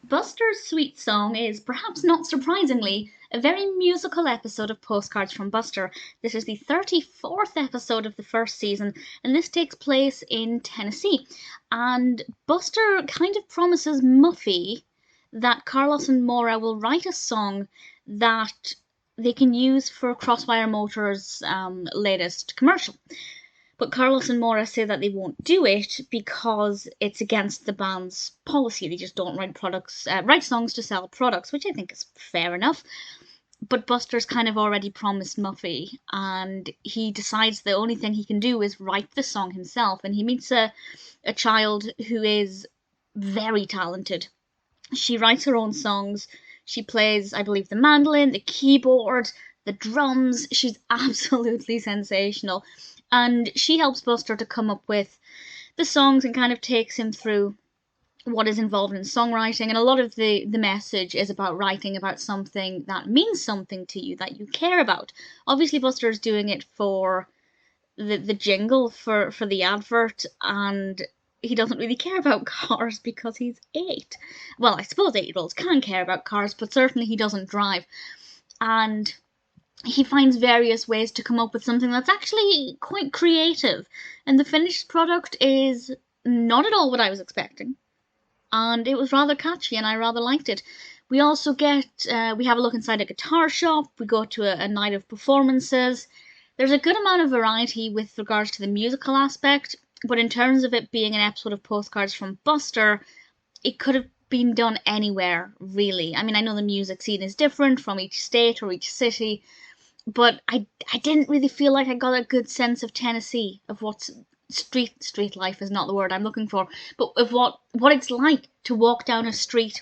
Buster's Sweet Song is, perhaps not surprisingly, a very musical episode of Postcards from Buster. This is the 34th episode of the first season, and this takes place in Tennessee. And Buster kind of promises Muffy that Carlos and Maura will write a song that they can use for Crossfire Motors' latest commercial. But Carlos and Maura say that they won't do it because it's against the band's policy. They just don't write songs to sell products, which I think is fair enough. But Buster's kind of already promised Muffy, and he decides the only thing he can do is write the song himself. And he meets a child who is very talented. She writes her own songs. She plays, I believe, the mandolin, the keyboard, the drums. She's absolutely sensational. And she helps Buster to come up with the songs and kind of takes him through what is involved in songwriting. And a lot of the message is about writing about something that means something to you, that you care about. Obviously, Buster is doing it for the jingle for the advert, and he doesn't really care about cars because he's 8. Well, I suppose 8-year-olds can care about cars, but certainly he doesn't drive. And he finds various ways to come up with something that's actually quite creative. And the finished product is not at all what I was expecting. And it was rather catchy and I rather liked it. We also we have a look inside a guitar shop. We go to a night of performances. There's a good amount of variety with regards to the musical aspect. But in terms of it being an episode of Postcards from Buster, it could have been done anywhere, really. I mean, I know the music scene is different from each state or each city, but I didn't really feel like I got a good sense of Tennessee, of what's street life is not the word I'm looking for, but of what it's like to walk down a street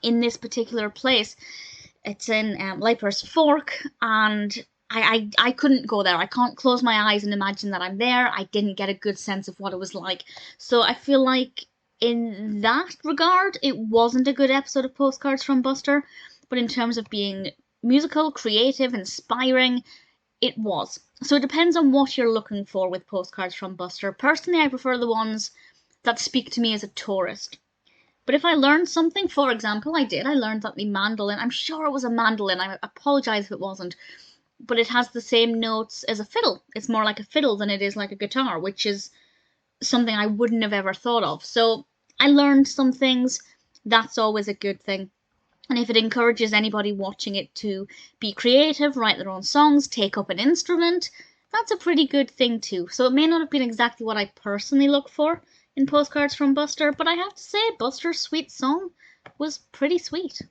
in this particular place. It's in Leiper's Fork, and I couldn't go there. I can't close my eyes and imagine that I'm there. I didn't get a good sense of what it was like. So I feel like in that regard, it wasn't a good episode of Postcards from Buster, but in terms of being musical, creative, inspiring, it was. So it depends on what you're looking for with Postcards from Buster. Personally, I prefer the ones that speak to me as a tourist. But if I learned something, for example, I learned that the mandolin, I'm sure it was a mandolin, I apologise if it wasn't, but it has the same notes as a fiddle. It's more like a fiddle than it is like a guitar, which is something I wouldn't have ever thought of. So I learned some things. That's always a good thing. And if it encourages anybody watching it to be creative, write their own songs, take up an instrument, that's a pretty good thing too. So it may not have been exactly what I personally look for in Postcards from Buster, but I have to say Buster's Sweet Song was pretty sweet.